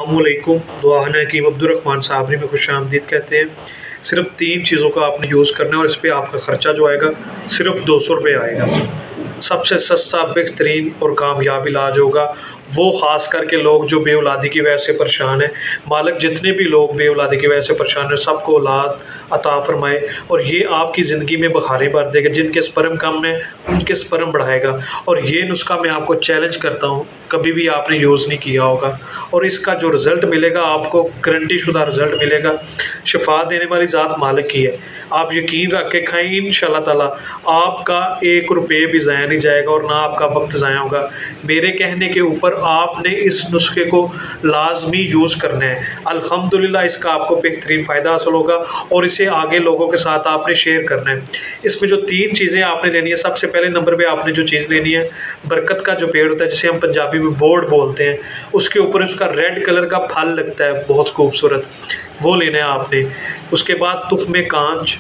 अस्सलामुअलैकुम। दुआना हकीम अब्दुर्रहमान साबरी में खुश आमदीद कहते हैं। सिर्फ 3 चीज़ों का आपने यूज़ करना है और इस पे आपका ख़र्चा जो आएगा सिर्फ 200 रुपये आएगा। सबसे सस्ता, बेहतरीन और कामयाब इलाज होगा। वो ख़ास करके लोग जो बेऔलादी की वजह से परेशान हैं, मालिक जितने भी लोग बेऔलादी की वजह से परेशान हैं सबको औलाद अता फ़रमाए और ये आपकी ज़िंदगी में बहारें भर देगा। जिनके स्पर्म कम है उनके स्पर्म बढ़ाएगा। और ये नुस्खा मैं आपको चैलेंज करता हूँ, कभी भी आपने यूज़ नहीं किया होगा और इसका जो रिज़ल्ट मिलेगा आपको गारंटी शुदा रिज़ल्ट मिलेगा। शिफा देने वाली ज़ात मालिक ही है। आप यकीन रख के खाएँ, इंशाअल्लाह ताला आपका 1 रुपये भी ज़ाया नहीं जाएगा और ना आपका वक्त ज़ाया होगा। मेरे कहने के ऊपर आपने इस नुस्खे को लाजमी यूज़ करना है। अल्हम्दुलिल्लाह इसका आपको बेहतरीन फ़ायदा हासिल होगा और इसे आगे लोगों के साथ आपने शेयर करना है। इसमें जो 3 चीज़ें आपने लेनी है, सबसे पहले नंबर पे आपने जो चीज़ लेनी है, बरकत का जो पेड़ होता है जिसे हम पंजाबी में बोर्ड बोलते हैं, उसके ऊपर उसका रेड कलर का फल लगता है बहुत खूबसूरत, वो लेना है आपने। उसके बाद तुख्मे कांच,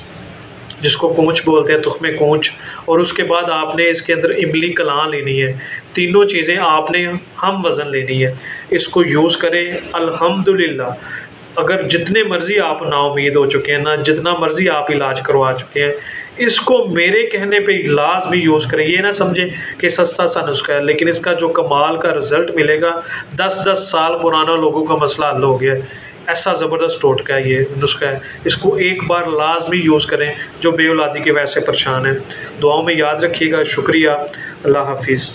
जिसको कूंच बोलते हैं, तुख्मे कूंच, और उसके बाद आपने इसके अंदर इमली कलां लेनी है। तीनों चीज़ें आपने हम वज़न लेनी है। इसको यूज़ करें। अल्हम्दुलिल्लाह अगर जितने मर्ज़ी आप नाउमीद हो चुके हैं ना, जितना मर्ज़ी आप इलाज करवा चुके हैं, इसको मेरे कहने पे लाज़मी यूज़ करें। ये ना समझें कि सस्ता सा नुस्खा है, लेकिन इसका जो कमाल का रिज़ल्ट मिलेगा, 10-10 साल पुराना लोगों का मसला हल हो गया है। ऐसा ज़बरदस्त टोटका है, ये नुस्खा है। इसको एक बार लाजमी यूज़ करें जो बेऔलादी की वजह से परेशान है। दुआओं में याद रखिएगा। शुक्रिया। अल्लाह हाफिज़।